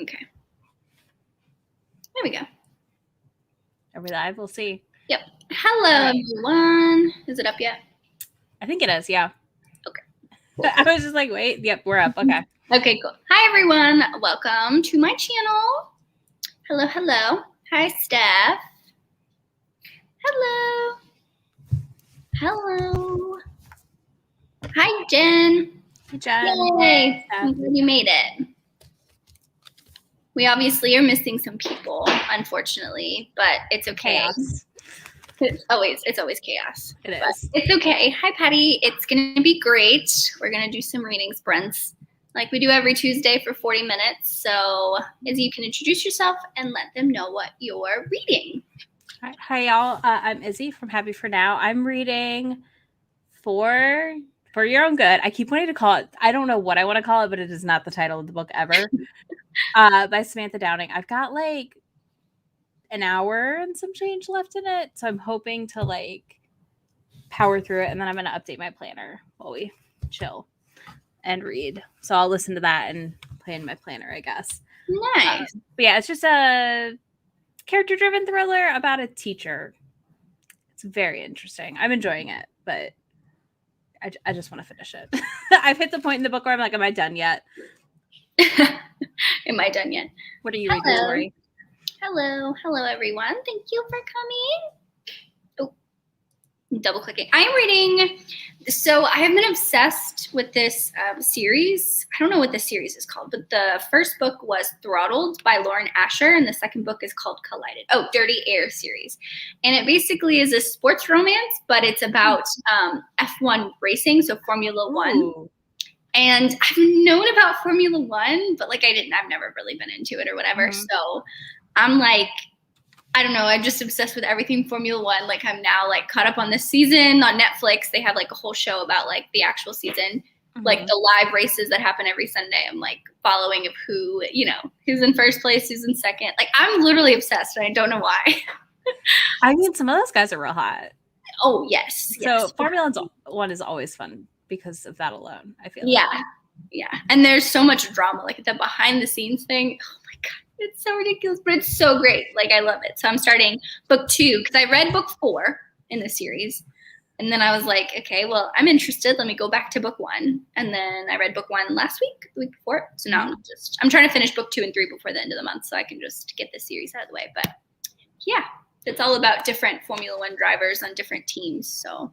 Okay. There we go. Are we live? We'll see. Yep. Hello, everyone. Is it up yet? I think it is, yeah. Okay. Cool. I was just like, wait. Yep, we're up. Okay. Okay, cool. Hi, everyone. Welcome to my channel. Hello, hello. Hi, Steph. Hello. Hello. Hi, Jen. Hey, Jen. Yay. I'm glad you made it. We obviously are missing some people, unfortunately, but it's okay. Chaos. It's always chaos. It is. It's okay. Hi, Patty. It's going to be great. We're going to do some reading sprints like we do every Tuesday for 40 minutes. So, Izzy, you can introduce yourself and let them know what you're reading. Hi, y'all. I'm Izzy from Happy for Now. I'm reading For Your Own Good. I keep wanting to call it, I don't know what I want to call it, but it is not the title of the book ever. By Samantha Downing. I've got like an hour and some change left in it. So I'm hoping to like power through it. And then I'm going to update my planner while we chill and read. So I'll listen to that and plan my planner, I guess. Nice. But yeah, it's just a character-driven thriller about a teacher. It's very interesting. I'm enjoying it, but I just want to finish it. I've hit the point in the book where I'm like, am I done yet? Am I done yet? What are you reading, Tori? Hello, everyone. Thank you for coming. Oh, I'm double clicking. I'm reading. So I have been obsessed with this series. I don't know what the series is called, but the first book was Throttled by Lauren Asher, and the second book is called Collided. Oh, Dirty Air series. And it basically is a sports romance, but it's about F1 racing, so Formula One. Ooh. And I've known about Formula One, but like I've never really been into it or whatever. Mm-hmm. So I'm like, I don't know. I'm just obsessed with everything Formula One. Like I'm now like caught up on this season on Netflix. They have like a whole show about like the actual season, like the live races that happen every Sunday. I'm like following of who, who's in first place, who's in second. Like I'm literally obsessed and I don't know why. I mean, some of those guys are real hot. Oh, yes. So Formula One is always fun because of that alone, I feel like. Yeah. And there's so much drama, like the behind the scenes thing. Oh my God. It's so ridiculous, but it's so great. Like, I love it. So I'm starting book 2 because I read book 4 in the series. And then I was like, okay, well, I'm interested. Let me go back to book 1. And then I read book 1 last week, the week before. So now I'm trying to finish book 2 and 3 before the end of the month so I can just get this series out of the way. But yeah, it's all about different Formula One drivers on different teams. So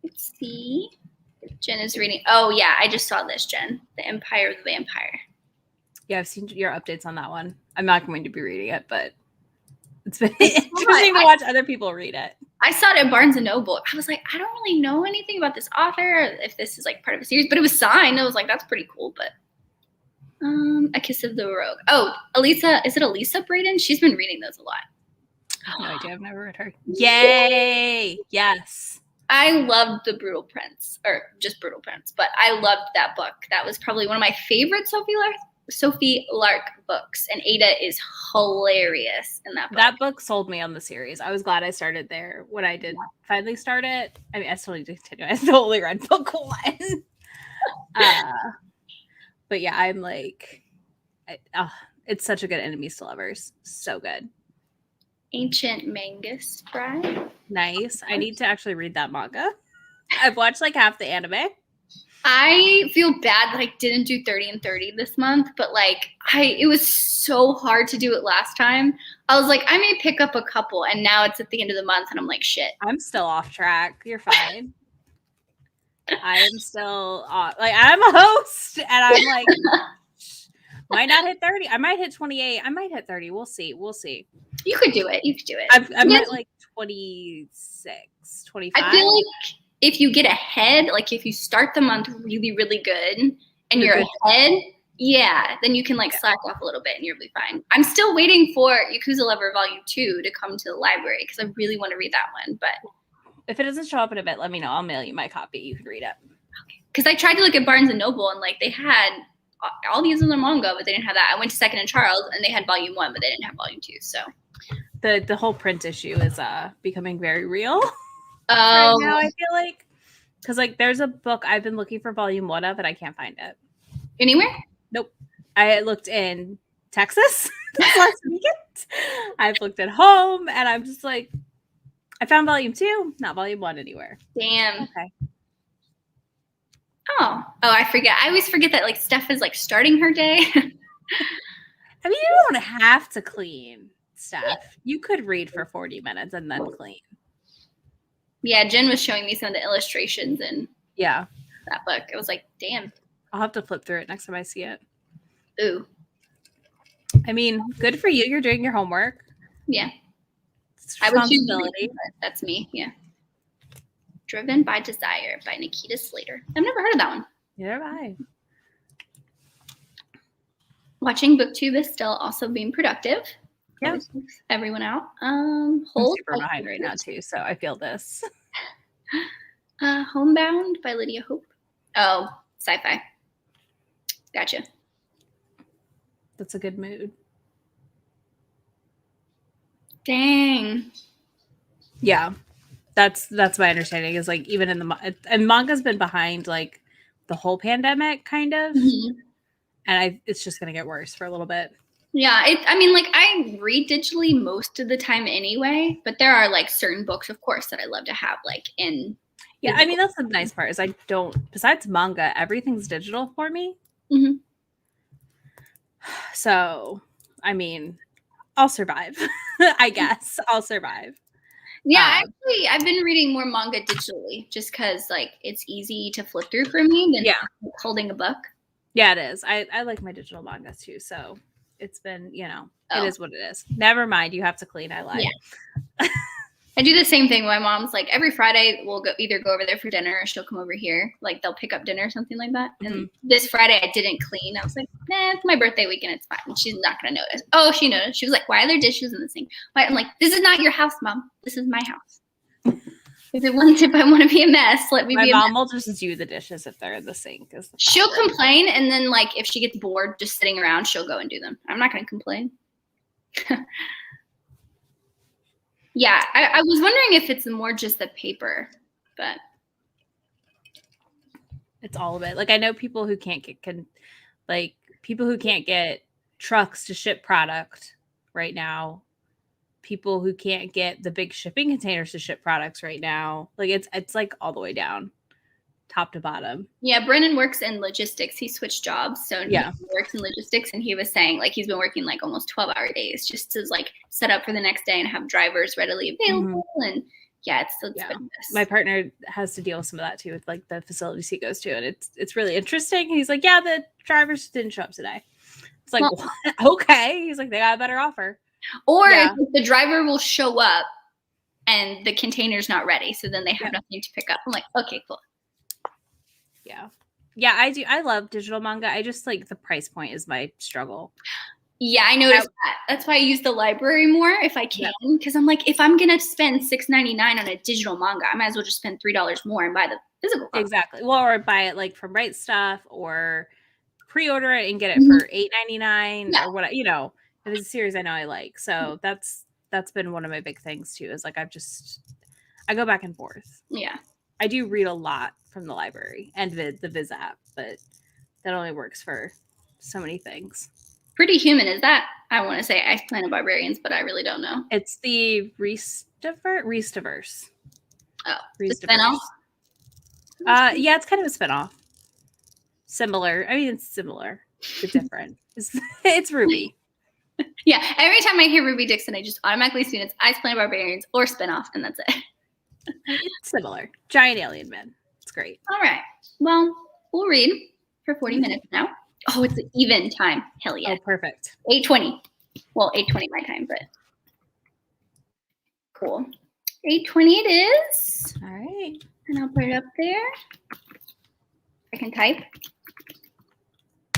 let's see. Jen is reading. Oh, yeah, I just saw this, Jen. The Empire of the Vampire. Yeah, I've seen your updates on that one. I'm not going to be reading it, but it's been interesting to watch other people read it. I saw it at Barnes & Noble. I was like, I don't really know anything about this author, if this is like part of a series, but it was signed. I was like, that's pretty cool. But A Kiss of the Rogue. Oh, Elisa, is it Elisa Braden? She's been reading those a lot. I have no idea. I've never read her. Yay! Yes. I loved The Brutal Prince, or just Brutal Prince, but I loved that book. That was probably one of my favorite Sophie Lark books, and Ada is hilarious in that book. That book sold me on the series. I was glad I started there when I did finally start it. I mean, I still need to continue. I still only read book 1. But yeah, I'm like, it's such a good enemies to lovers. So good. Ancient Magus Bride. Nice. I need to actually read that manga. I've watched like half the anime. I feel bad that I didn't do 30 and 30 this month, but like it was so hard to do it last time. I was like, I may pick up a couple, and now it's at the end of the month, and I'm like, shit. I'm still off track. You're fine. I am still like I'm a host, and I'm like might not hit 30. I might hit 28. I might hit 30. We'll see. You could do it. I'm at like 26, 25. I feel like if you get ahead, like if you start the month really, really good and you're ahead, then you can like slack off a little bit and you'll be fine. I'm still waiting for Yakuza Lover Volume 2 to come to the library because I really want to read that one. But if it doesn't show up in a bit, let me know. I'll mail you my copy. You can read it. Okay. Because I tried to look at Barnes & Noble and like they had all these other manga, but they didn't have that. I went to Second and Charles and they had Volume 1, but they didn't have Volume 2. So the whole print issue is becoming very real. Right now, I feel like because like there's a book I've been looking for Volume 1 of, and I can't find it anywhere. Nope. I looked in Texas this last weekend. I've looked at home and I'm just like, I found volume 2, not volume 1 anywhere. Damn. Okay. Oh, I forget. I always forget that like Steph is like starting her day. I mean, you don't have to clean stuff. You could read for 40 minutes and then clean. Yeah, Jen was showing me some of the illustrations in Yeah. that book. It was like, damn. I'll have to flip through it next time I see it. Ooh. I mean, good for you. You're doing your homework. Yeah. It's I would choose responsibility. that's me. Yeah. Driven by Desire by Nikita Slater. I've never heard of that one. Neither have I. Watching booktube is still also being productive. Yeah. Always helps everyone out. I'm Hold super behind right now too, so I feel this. Homebound by Lydia Hope. Oh, sci-fi. Gotcha. That's a good mood. Dang. Yeah. That's my understanding is like even in the and manga's been behind like the whole pandemic kind of. Mm-hmm. And it's just going to get worse for a little bit. Yeah, I mean, like I read digitally most of the time anyway, but there are like certain books, of course, that I love to have like in. Yeah, I mean that's the nice part is I don't. Besides manga, everything's digital for me. Mm-hmm. So, I mean, I'll survive. I guess I'll survive. Yeah, actually, I've been reading more manga digitally just because like it's easy to flip through for me than holding a book. Yeah, it is. I like my digital mangas too, so it's been, it is what it is. Never mind, you have to clean. I lied. Yeah. I do the same thing. My mom's like every Friday we'll either go over there for dinner or she'll come over here. Like they'll pick up dinner or something like that. Mm-hmm. And this Friday I didn't clean. I was like, nah, it's my birthday weekend. It's fine. She's not gonna notice. Oh, she noticed. She was like, why are there dishes in the sink? I'm like, this is not your house, Mom. This is my house. If I want to be a mess, let me be a mess. My mom will just do the dishes if they're in the sink. She'll complain, and then like if she gets bored just sitting around, she'll go and do them. I'm not gonna complain. Yeah, I was wondering if it's more just the paper, but it's all of it. Like I know people who can't get trucks to ship product right now. People who can't get the big shipping containers to ship products right now. Like it's like all the way down, top to bottom. Yeah, Brennan works in logistics. He switched jobs, so he works in logistics, and he was saying like he's been working like almost 12-hour days just to like set up for the next day and have drivers readily available. Mm-hmm. And yeah, it's been my partner has to deal with some of that too with like the facilities he goes to, and it's really interesting. He's like, yeah, the drivers didn't show up today. It's like, what? Okay. He's like, they got a better offer. Or if the driver will show up and the container's not ready, so then they have nothing to pick up. I'm like, okay, cool. Yeah, I do. I love digital manga. I just like the price point is my struggle. Yeah, I noticed that. That's why I use the library more if I can, because I'm like, if I'm gonna spend $6.99 on a digital manga, I might as well just spend $3 more and buy the physical copy. Exactly. Well, or buy it like from Right Stuff, or pre-order it and get it for $8.99 or what. If it's a series I know I like. So that's been one of my big things too. Is like I go back and forth. Yeah, I do read a lot from the library and the Viz app, but that only works for so many things. Pretty Human, is that? I want to say Ice Planet Barbarians, but I really don't know. It's the Reestaverse. Oh, the spinoff? Yeah, it's kind of a spinoff. Similar. I mean, it's similar, but different. It's Ruby. Yeah, every time I hear Ruby Dixon, I just automatically assume it's Ice Planet Barbarians or spinoff, and that's it. It's similar. Giant alien men. It's great. All right. Well, we'll read for 40 minutes now. Oh, it's an even time. Hell yeah. Oh, perfect. 8:20. Well, 8:20 my time, but cool. 8:20 it is. All right. And I'll put it up there. I can type.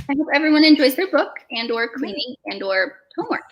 I hope everyone enjoys their book and or cleaning and or homework.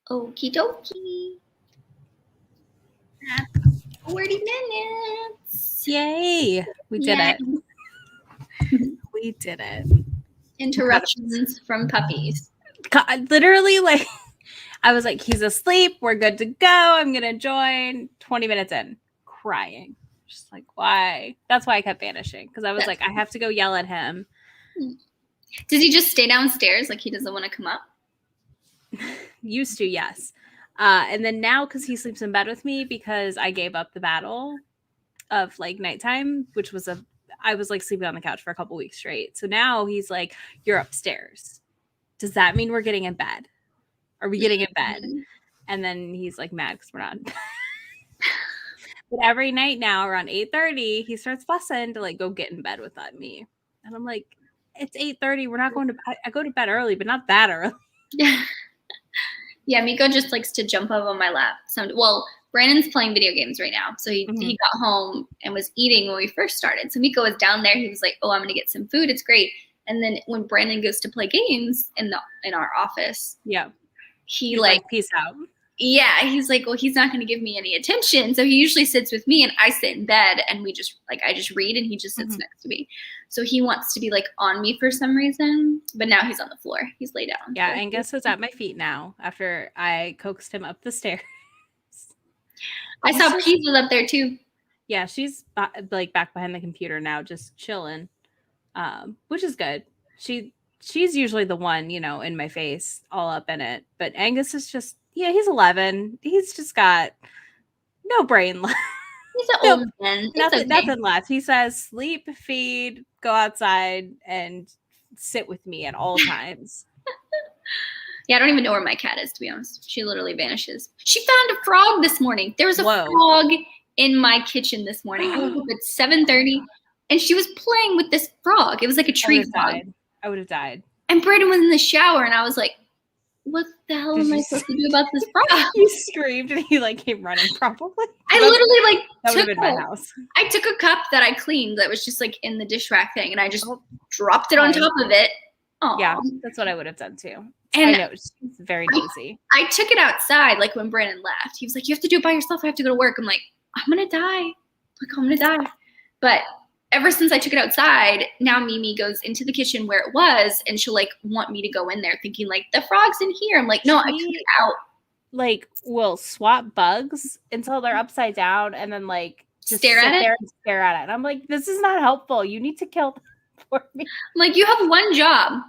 Okie dokie. That's 40 minutes. Yay. We did it. We did it. Interruptions from puppies. God, literally, like, I was like, he's asleep. We're good to go. I'm going to join. 20 minutes in, crying. Just like, why? That's why I kept vanishing. Because I was like, I have to go yell at him. Does he just stay downstairs? Like he doesn't want to come up? Used to, yes. And then now, because he sleeps in bed with me, because I gave up the battle of like nighttime, which was I was like sleeping on the couch for a couple weeks straight. So now he's like, you're upstairs. Does that mean we're getting in bed? Are we getting in bed? And then he's like mad because we're not. But every night now around 8:30, he starts fussing to like go get in bed with me. And I'm like, it's 8:30. We're not going to. I go to bed early, but not that early. Yeah, Miko just likes to jump up on my lap. Well, Brandon's playing video games right now. So he got home and was eating when we first started. So Miko was down there. He was like, oh, I'm going to get some food. It's great. And then when Brandon goes to play games in our office, yeah, he's like, peace out. Yeah, he's like, well, he's not going to give me any attention. So he usually sits with me and I sit in bed and we just like, I just read and he just sits next to me. So he wants to be like on me for some reason, but now he's on the floor. He's laid down. Yeah, Angus is at my feet now after I coaxed him up the stairs. I saw Peas was up there too. Yeah, she's like back behind the computer now, just chilling, which is good. She's usually the one, in my face, all up in it. But Angus is just, he's 11. He's just got no brain left. He's an old man. Nothing left. He says, sleep, feed, go outside, and sit with me at all times. Yeah, I don't even know where my cat is, to be honest. She literally vanishes. She found a frog this morning. There was a frog in my kitchen this morning. I woke up at 7:30, and she was playing with this frog. It was like a tree frog. I would have died. And Brandon was in the shower, and I was like, what the hell am I supposed to do about this frog? You screamed, and he like came running, probably. I literally like that would have been my house. I took a cup that I cleaned that was just like in the dish rack thing, and I just dropped it on top of it. Aww. Yeah, that's what I would have done too. And I know, she's very nosy. I took it outside, like when Brandon left. He was like, you have to do it by yourself. I have to go to work. I'm like, I'm going to die. I'm going to die. But ever since I took it outside, now Mimi goes into the kitchen where it was, and she'll like want me to go in there thinking like, the frog's in here. I'm like, no, I took it out. Like, we'll swap bugs until they're upside down and then like just stare at it and stare at it. And I'm like, this is not helpful. You need to kill them for me. I'm like, you have one job.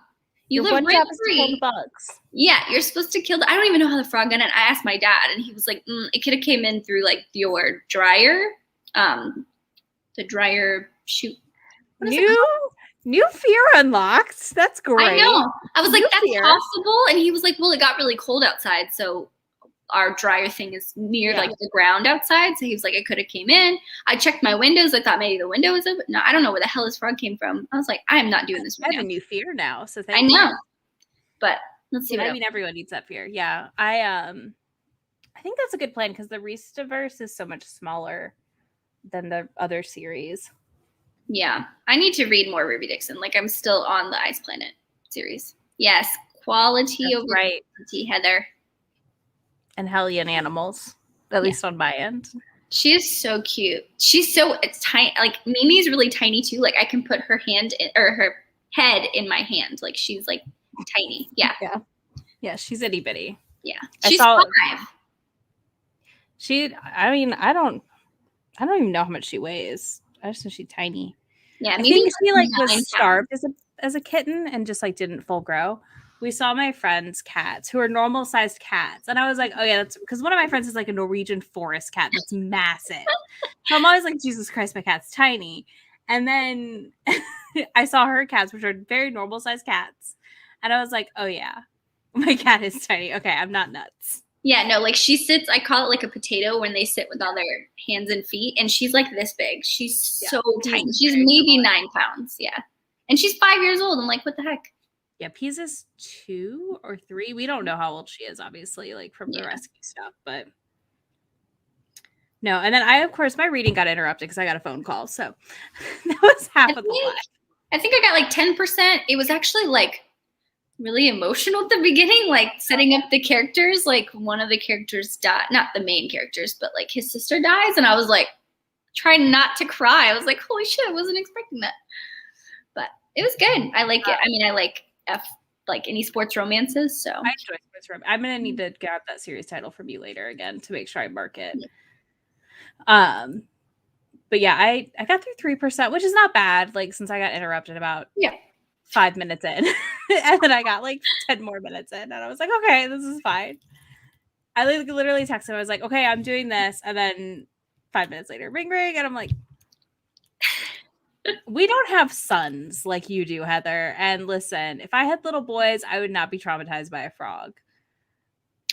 You live one rent job is to free. kill the bugs. Yeah, you're supposed to kill I don't even know how the frog got in. I asked my dad, and he was like, it could have came in through like your dryer, the dryer chute. New fear unlocked. That's great. I know. I was like, that's possible. And he was like, well, it got really cold outside, so our dryer thing is near like the ground outside. So he was like, it could have came in. I checked my windows. I thought maybe the window was open. No, I don't know where the hell this frog came from. I was like, I am not doing this right now. I have a new fear now. So I know. But let's see. I mean, everyone needs that fear. Yeah. I think that's a good plan because the Reestaverse is so much smaller than the other series. Yeah. I need to read more Ruby Dixon. Like I'm still on the Ice Planet series. Yes. Quality over quantity, Heather. And Hellion animals, at least on my end. She is so cute. She's so tiny. Like Mimi's really tiny too. Like I can put her her head in my hand. Like she's like tiny. Yeah. Yeah. She's itty bitty. Yeah. She's 5. I don't even know how much she weighs. I just know she's tiny. Yeah. I think she like was starved as a kitten and just like didn't full grow. We saw my friend's cats who are normal sized cats. And I was like, oh yeah, that's because one of my friends is like a Norwegian forest cat that's massive. So I'm always like, Jesus Christ, my cat's tiny. And then I saw her cats, which are very normal sized cats. And I was like, oh yeah, my cat is tiny. Okay, I'm not nuts. Yeah, no, like she sits, I call it like a potato when they sit with all their hands and feet. And she's like this big. She's so tiny. She's maybe 9 pounds. Yeah. And she's 5 years old. I'm like, what the heck? Yeah, Peas is 2 or 3. We don't know how old she is, obviously, like from the rescue stuff, but no. And then of course, my reading got interrupted because I got a phone call. So that was half of the life. I think I got like 10%. It was actually like really emotional at the beginning, like setting up the characters. Like one of the characters died, not the main characters, but like his sister dies, and I was like trying not to cry. I was like, holy shit, I wasn't expecting that. But it was good. I like it. I mean, I like like any sports romances. So I enjoy sports romance. I'm gonna need to grab that series title from you later again to make sure I mark it. But yeah, I got through 3%, which is not bad. Like since I got interrupted about 5 minutes in, and then I got like 10 more minutes in, and I was like, okay, this is fine. I literally texted him. I was like, okay, I'm doing this, and then 5 minutes later, ring ring, and I'm like, we don't have sons like you do, Heather. And listen, if I had little boys, I would not be traumatized by a frog.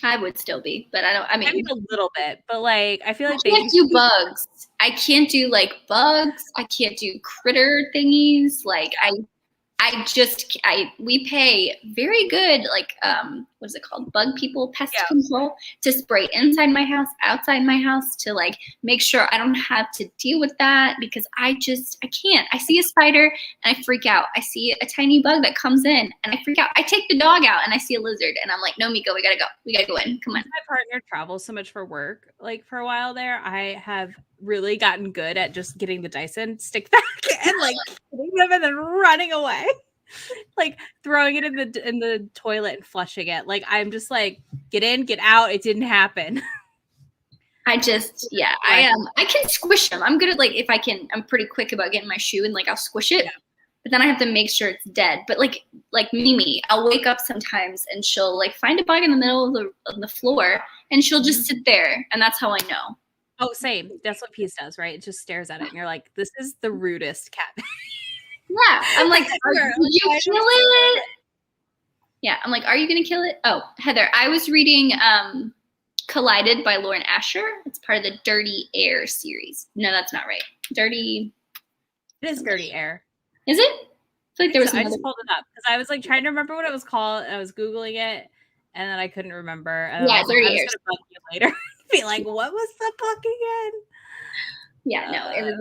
I would still be, but I mean a little bit, but like I feel like I can't do bugs. I can't do like bugs. I can't do critter thingies. Like we pay very good, like, what is it called? Bug people, pest control, to spray inside my house, outside my house, to like make sure I don't have to deal with that, because I can't. I see a spider and I freak out. I see a tiny bug that comes in and I freak out. I take the dog out and I see a lizard and I'm like, no, Miko, we gotta go. We gotta go in. Come on. My partner travels so much for work, like for a while there, I have really gotten good at just getting the Dyson stick back and like hitting them and then running away. Like throwing it in the toilet and flushing it. Like I'm just like, get in, get out. It didn't happen. I can squish them. I'm good at like, I'm pretty quick about getting my shoe and like I'll squish it, but then I have to make sure it's dead. But like Mimi, I'll wake up sometimes and she'll like find a bug in the middle of the floor and she'll just sit there, and that's how I know. Oh, same. That's what Peace does, right? It just stares at it and you're like, this is the rudest cat. Yeah, I'm like, did you kill it? Yeah, I'm like, are you gonna kill it? Oh, Heather, I was reading Collided by Lauren Asher. It's part of the Dirty Air series. No, that's not right. It is Dirty Air. Is it? I feel like there was I just pulled it up because I was like trying to remember what it was called, and I was Googling it, and then I couldn't remember. And yeah, Dirty Air. Bug you later. Be like, what was the book again? Yeah, no, it was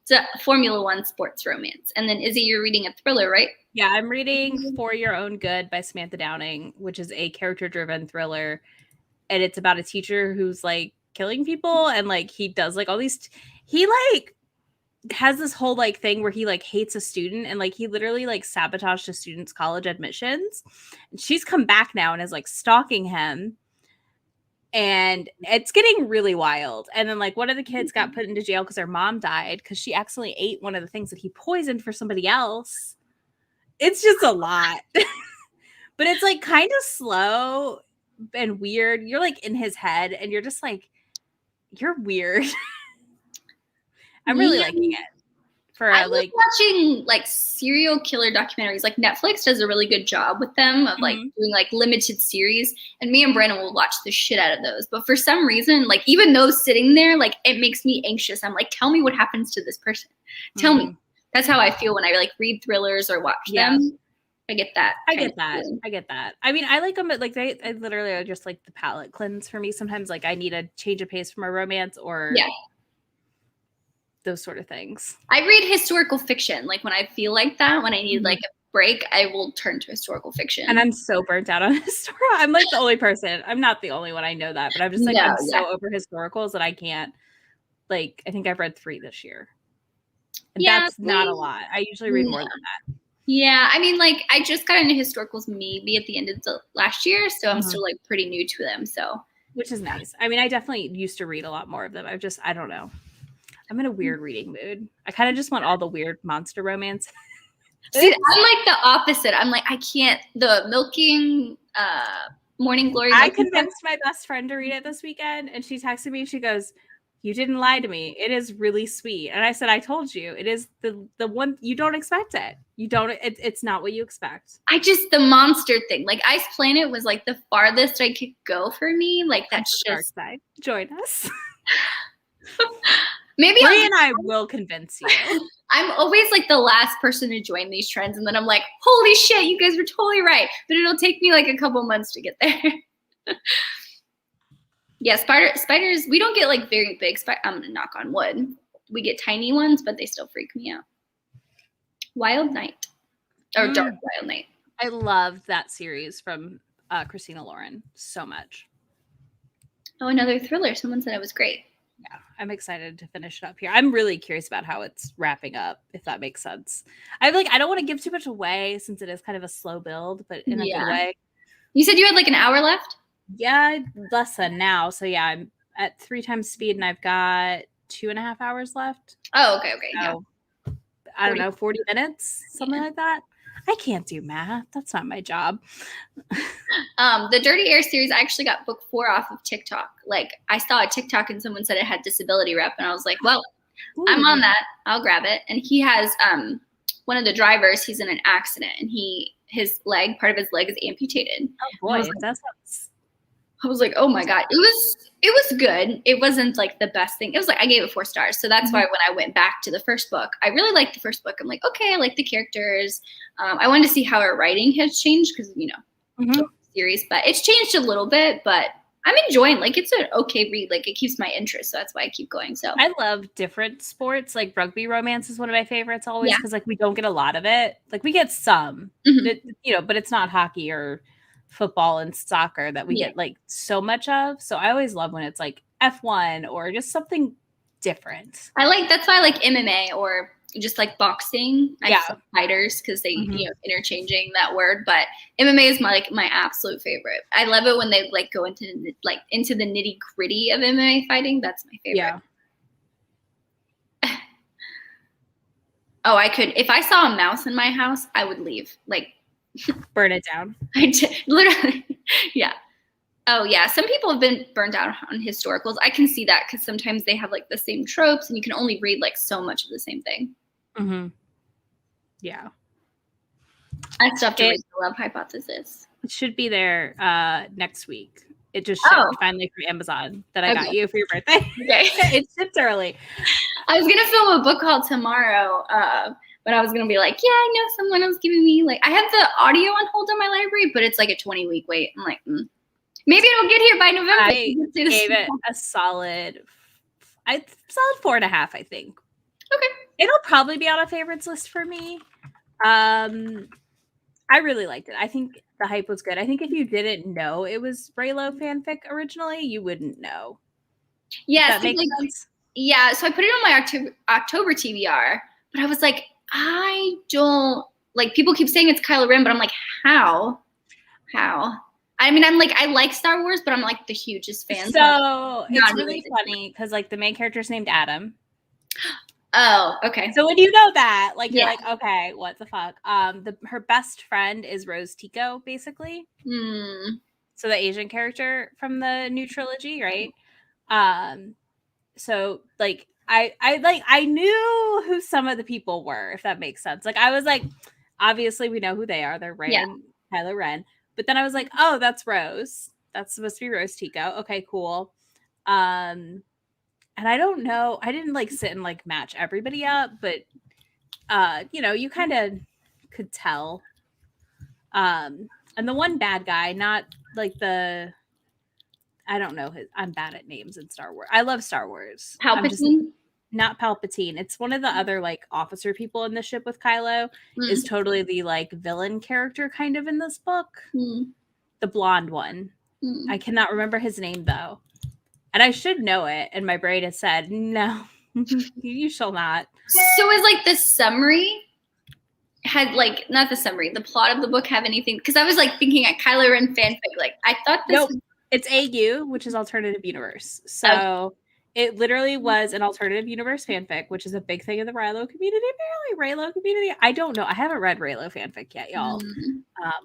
it's a Formula One sports romance. And then Izzy, you're reading a thriller, right? Yeah, I'm reading For Your Own Good by Samantha Downing, which is a character-driven thriller. And it's about a teacher who's like killing people, and like he does like all these he like has this whole like thing where he like hates a student, and like he literally like sabotaged a student's college admissions. And she's come back now and is like stalking him. And it's getting really wild. And then like one of the kids got put into jail because her mom died because she accidentally ate one of the things that he poisoned for somebody else. It's just a lot. But it's like kind of slow and weird. You're like in his head and you're just like, you're weird. I'm really liking it. I like watching like serial killer documentaries. Like Netflix does a really good job with them of like doing like limited series, and me and Brandon will watch the shit out of those. But for some reason, like even those sitting there, like it makes me anxious. I'm like, tell me what happens to this person. Tell me. That's how I feel when I like read thrillers or watch them. I get that. I get that. I mean, I like them, but like I literally are just like the palate cleanse for me. Sometimes like I need a change of pace from a romance or those sort of things. I read historical fiction. Like when I feel like that, when I need like a break, I will turn to historical fiction. And I'm so burnt out on historical. I'm like the only person. I'm not the only one. I know that, but I'm just like, I'm so over historicals that I can't. Like, I think I've read 3 this year. And that's not a lot. I usually read more than that. Yeah, I mean, like I just got into historicals maybe at the end of the last year, so I'm still like pretty new to them. So, which is nice. I mean, I definitely used to read a lot more of them. I don't know. I'm in a weird reading mood. I kind of just want all the weird monster romance. See, I'm like the opposite. I'm like, I can't. The Milking Morning Glory. I convinced my best friend to read it this weekend, and she texted me. She goes, "You didn't lie to me. It is really sweet." And I said, "I told you. It is the one you don't expect it. You don't. It's not what you expect." The monster thing. Like Ice Planet was like the farthest I could go for me. Like that's just dark side. Join us. Maybe Bree and I will convince you. I'm always like the last person to join these trends, and then I'm like, holy shit, you guys were totally right. But it'll take me like a couple months to get there. Yeah, spiders, we don't get like very big I'm gonna knock on wood. We get tiny ones, but they still freak me out. Wild Night. Or Dark Wild Night. I loved that series from Christina Lauren so much. Oh, another thriller. Someone said it was great. Yeah, I'm excited to finish it up here. I'm really curious about how it's wrapping up, if that makes sense. I don't want to give too much away since it is kind of a slow build, but in a good way. You said you had like an hour left? Yeah, less than now. So yeah, I'm at 3 times speed and I've got 2.5 hours left. Oh, okay. So, I don't know, 40 minutes, something like that. I can't do math. That's not my job. The Dirty Air series, I actually got book 4 off of TikTok. Like, I saw a TikTok and someone said it had disability rep, and I was like, well, I'm on that. I'll grab it. And he has one of the drivers. He's in an accident, and part of his leg is amputated. Oh boy, I was like, oh my God. It was good. It wasn't like the best thing. It was like, I gave it 4 stars. So that's why when I went back to the first book, I really liked the first book. I'm like, okay, I like the characters. I wanted to see how her writing has changed because, series, but it's changed a little bit, but I'm enjoying, like, it's an okay read. Like, it keeps my interest. So that's why I keep going. So I love different sports. Like rugby romance is one of my favorites always because like we don't get a lot of it. Like we get some, but it's not hockey or football and soccer that we get like so much of. So I always love when it's like F1 or just something different. That's why I like MMA or just like boxing. I love fighters because they interchanging that word, but MMA is my absolute favorite. I love it when they like go into the nitty gritty of MMA fighting. That's my favorite. Oh, I could, if I saw a mouse in my house, I would leave. Like, burn it down. Literally. Yeah. Oh yeah. Some people have been burned out on historicals. I can see that because sometimes they have like the same tropes and you can only read like so much of the same thing. Yeah. I still have to read The Love Hypothesis. It should be there next week. It just shipped finally from Amazon that I got you for your birthday. Okay. It shipped early. I was gonna film a book called Tomorrow, but I was gonna be like, yeah, I know someone else giving me like I have the audio on hold in my library, but it's like a 20-week wait. I'm like, maybe it'll get here by November. I gave it a solid 4.5, I think. Okay. It'll probably be on a favorites list for me. I really liked it. I think the hype was good. I think if you didn't know it was Raylo fanfic originally, you wouldn't know. Yes. That makes sense. Yeah. So I put it on my October TBR, but I was like, I don't like people keep saying it's Kylo Ren, but I'm like, how? I mean, I'm like, I like Star Wars, but I'm like the hugest fan. So it's really funny because like the main character's named Adam. Oh, okay. So when you know that, like you're like, okay, what the fuck? Her best friend is Rose Tico, basically. So the Asian character from the new trilogy, right? So like I knew who some of the people were, if that makes sense. Like I was like, obviously we know who they are. They're Rey and Kylo Ren. But then I was like, oh, that's Rose. That's supposed to be Rose Tico. Okay, cool. And I don't know. I didn't like sit and like match everybody up, but you kind of could tell. And the one bad guy, not like I don't know. I'm bad at names in Star Wars. I love Star Wars. Palpatine? Not Palpatine. It's one of the other like officer people in the ship with Kylo is totally the like villain character kind of in this book. The blonde one. I cannot remember his name though. And I should know it. And my brain has said, no, you shall not. So is like the summary had like, not the summary, the plot of the book have anything? Because I was like thinking at Kylo Ren fanfic, like I thought this was... It's AU, which is alternative universe. So it literally was an alternative universe fanfic, which is a big thing in the Raylo community. Apparently, Raylo community. I don't know. I haven't read Raylo fanfic yet, y'all.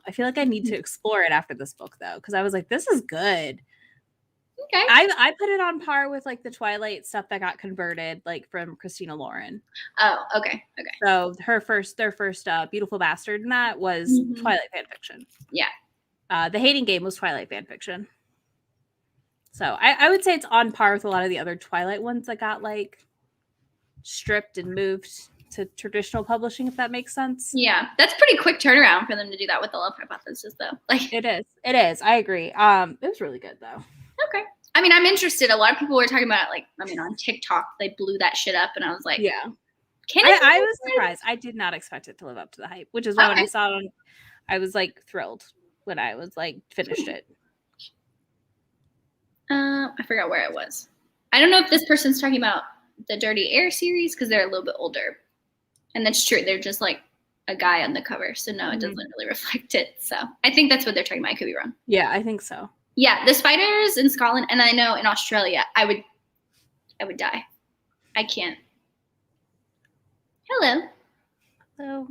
I feel like I need to explore it after this book, though, because I was like, this is good. Okay. I put it on par with like the Twilight stuff that got converted, like from Christina Lauren. Oh, okay. So their first Beautiful Bastard, and that was Twilight fanfiction. Yeah. The Hating Game was Twilight fanfiction. So I would say it's on par with a lot of the other Twilight ones that got like stripped and moved to traditional publishing, if that makes sense. Yeah, that's pretty quick turnaround for them to do that with The Love Hypothesis, though. Like it is. I agree. It was really good though. Okay. I mean, I'm interested. A lot of people were talking about it, like, I mean, on TikTok, they blew that shit up, and I was like, yeah. I was surprised. I did not expect it to live up to the hype, which is why when I saw it on I was like thrilled when I was like finished it. I forgot where I was. I don't know if this person's talking about the Dirty Air series because they're a little bit older. And that's true. They're just like a guy on the cover. So no, it doesn't really reflect it. So I think that's what they're talking about. I could be wrong. Yeah, I think so. Yeah, the spiders in Scotland, and I know in Australia, I would die. I can't. Hello. So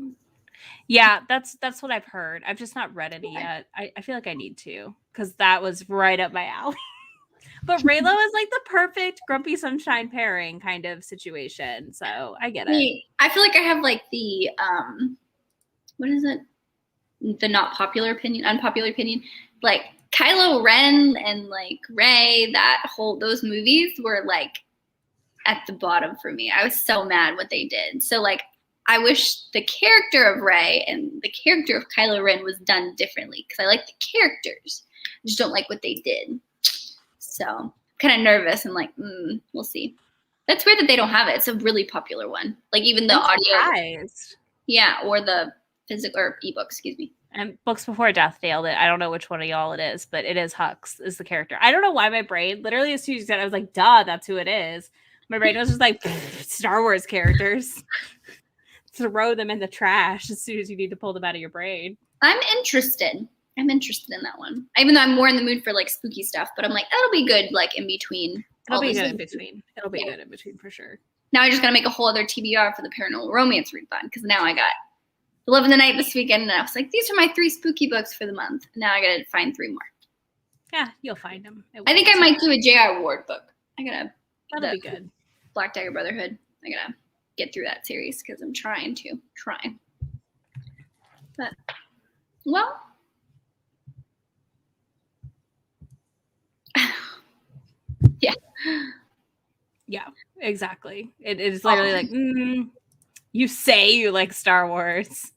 yeah, that's what I've heard. I've just not read any yet. I feel like I need to, because that was right up my alley. But Raylo is like the perfect grumpy sunshine pairing kind of situation. So I get it. I feel like I have like the what is it? The not popular opinion, unpopular opinion. Like Kylo Ren and like Rey, those movies were like at the bottom for me. I was so mad what they did. So like I wish the character of Rey and the character of Kylo Ren was done differently because I like the characters. I just don't like what they did. So I'm kind of nervous and like, we'll see. That's weird that they don't have it. It's a really popular one. Like even the audio. Yeah, or the physical or ebook, excuse me. And Books Before Death nailed it. I don't know which one of y'all it is, but it is Hux is the character. I don't know why my brain, literally as soon as you said it, I was like, duh, that's who it is. My brain was just like, Star Wars characters. Throw them in the trash as soon as you need to pull them out of your brain. I'm interested in that one. Even though I'm more in the mood for like spooky stuff, but I'm like, that'll be good like in between. It'll be good in between. It'll be good in between for sure. Now I just gotta make a whole other TBR for the paranormal romance readathon because now I got The Love of the Night this weekend, and I was like, these are my 3 spooky books for the month. Now I gotta find 3 more. Yeah, you'll find them. I think I might do a J.R. Ward book. That'll be good. Black Dagger Brotherhood. I gotta get through that series because I'm trying. But well, yeah, exactly. It is literally like you say you like Star Wars.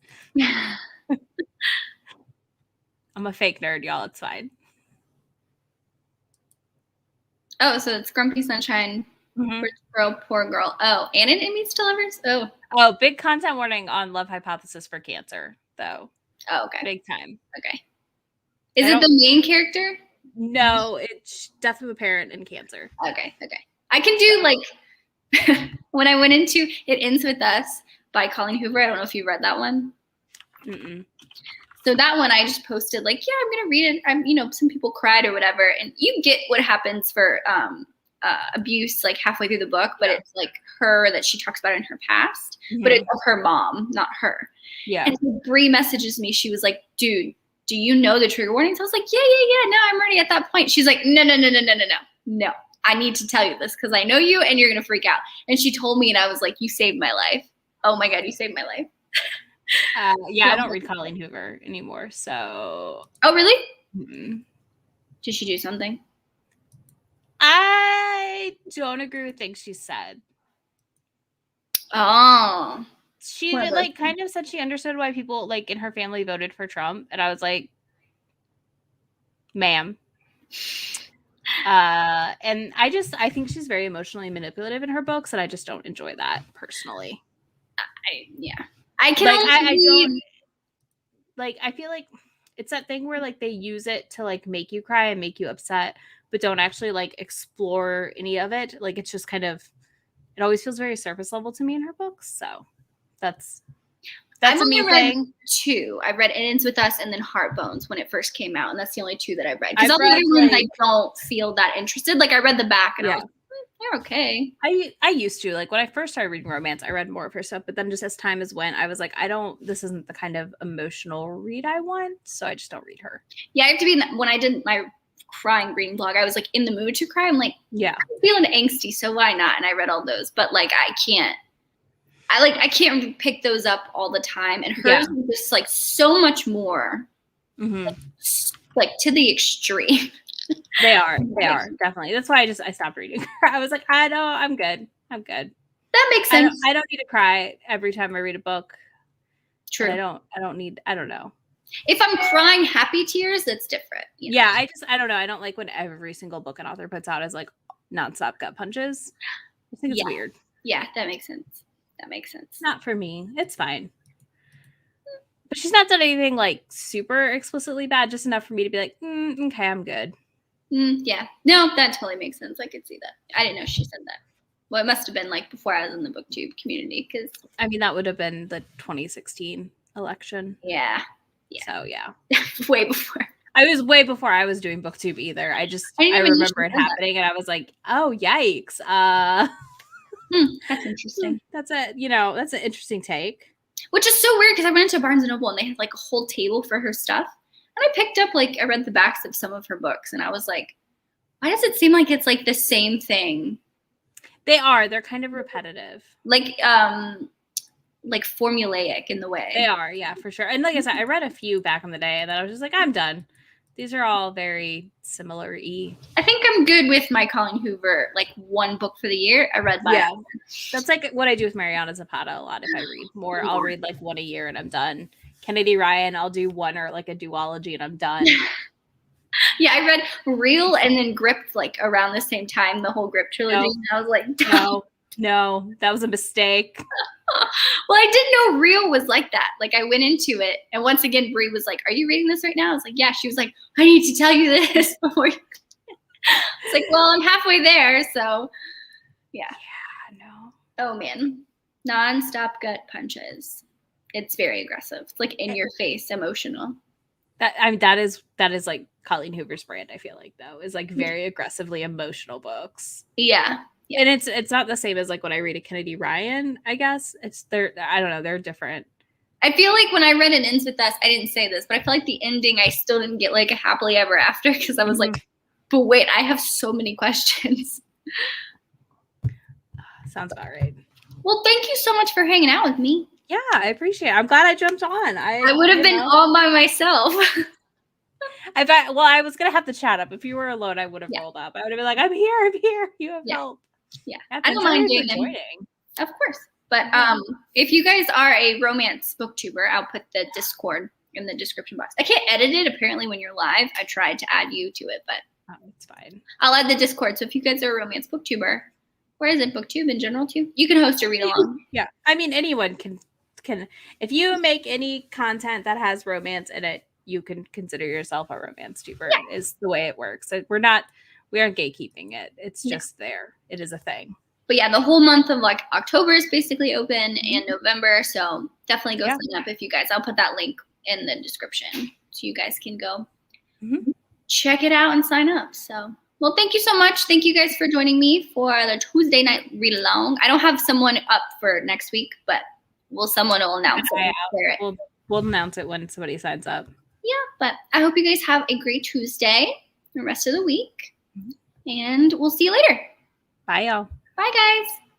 I'm a fake nerd, y'all. It's fine. Oh, so it's Grumpy Sunshine, Rich Girl, Poor Girl. Oh, and an Enemies to Lovers? Oh, big content warning on Love Hypothesis for Cancer, though. Oh, okay. Big time. Okay. Is it the main character? No, it's Death of a Parent in Cancer. Okay. I can do like when I went into It Ends With Us by Colleen Hoover. I don't know if you read that one. So that one I just posted like, yeah, I'm gonna read it. Some people cried or whatever, and you get what happens for abuse like halfway through the book, but it's like her that she talks about in her past, but it's of her mom, not her. Yeah. And so Bree messages me. She was like, dude, do you know the trigger warnings? I was like, yeah. No, I'm already at that point. She's like, no. I need to tell you this because I know you and you're gonna freak out. And she told me, and I was like, you saved my life. Oh my God, you saved my life. Yeah, I don't read Colleen Hoover anymore. So. Oh, really? Did she do something? I don't agree with things she said. Oh. She like kind of said she understood why people like in her family voted for Trump, and I was like, ma'am. And I think she's very emotionally manipulative in her books, and I just don't enjoy that personally. I can like I don't like I feel like it's that thing where like they use it to like make you cry and make you upset, but don't actually like explore any of it. Like it's just kind of, it always feels very surface level to me in her books. So that's a me thing. 2. I read It Ends With Us and then Heartbones when it first came out, and that's the only 2 that I read. Because all the other ones I don't feel that interested. Like I read the back and I was like, they're okay. I used to, like when I first started reading romance, I read more of her stuff, but then just as time has went, I was like, this isn't the kind of emotional read I want, so I just don't read her. Yeah, I have to be when I did my crying reading blog, I was like in the mood to cry. I'm like, yeah, I'm feeling angsty, so why not? And I read all those, but like I can't pick those up all the time. And hers is just like so much more, like to the extreme. They are definitely. That's why I stopped reading. I was like, I'm good. That makes sense. I don't need to cry every time I read a book. True. I don't know. If I'm crying happy tears, that's different. Yeah, I don't know. I don't like when every single book an author puts out is like nonstop gut punches. I think it's weird. Yeah, that makes sense. Not for me. It's fine. But she's not done anything like super explicitly bad, just enough for me to be like, okay, I'm good. Yeah. No, that totally makes sense. I could see that. I didn't know she said that. Well, it must have been like before I was in the booktube community because I mean, that would have been the 2016 election. Yeah. So yeah. Way before. I was way before I was doing booktube either. I remember it happening and I was like, oh yikes. That's interesting. That's an interesting take. Which is so weird because I went into Barnes & Noble and they had like a whole table for her stuff. And I picked up, like, I read the backs of some of her books and I was like, why does it seem like it's like the same thing? They're kind of repetitive. Like formulaic in the way. They are, yeah, for sure. And like I said, I read a few back in the day and then I was just like, I'm done. These are all very similar-y. I think I'm good with my Colleen Hoover, like one book for the year. I read by. Yeah. That's like what I do with Mariana Zapata a lot. If I read more, I'll read like one a year and I'm done. Kennedy Ryan, I'll do one or like a duology and I'm done. Yeah, I read Real and then Gripped like around the same time, the whole Grip trilogy. No. And I was like, no, that was a mistake. Well, I didn't know Real was like that. Like I went into it and once again, Bree was like, are you reading this right now? I was like, yeah. She was like, I need to tell you this before you. It's like, well, I'm halfway there. So yeah. Yeah, no. Oh man. Non-stop gut punches. It's very aggressive. It's like in your face, emotional. That is like Colleen Hoover's brand, I feel like, though, is like very aggressively emotional books. Yeah. And it's not the same as like when I read a Kennedy Ryan, I guess. I don't know, they're different. I feel like when I read It Ends With Us, I didn't say this, but I feel like the ending, I still didn't get like a happily ever after because I was like, but wait, I have so many questions. Sounds about right. Well, thank you so much for hanging out with me. Yeah, I appreciate it. I'm glad I jumped on. I would have been all by myself. I was going to have the chat up. If you were alone, I would have rolled up. I would have been like, I'm here. You have help. Yeah. I don't mind joining. Of course. But if you guys are a romance booktuber, I'll put the Discord in the description box. I can't edit it apparently when you're live. I tried to add you to it, but it's fine. I'll add the Discord. So if you guys are a romance booktuber, or is it booktube in general too? You can host a read along. Yeah. I mean, anyone can if you make any content that has romance in it, you can consider yourself a romance tuber. Is the way it works. We aren't gatekeeping it. It's just there. It is a thing. But yeah, the whole month of like October is basically open and November. So definitely go sign up if you guys. I'll put that link in the description so you guys can go check it out and sign up. So, well, thank you so much. Thank you guys for joining me for the Tuesday night read along. I don't have someone up for next week, but someone will announce it. We'll announce it when somebody signs up. Yeah, but I hope you guys have a great Tuesday, the rest of the week, and we'll see you later. Bye, y'all. Bye, guys.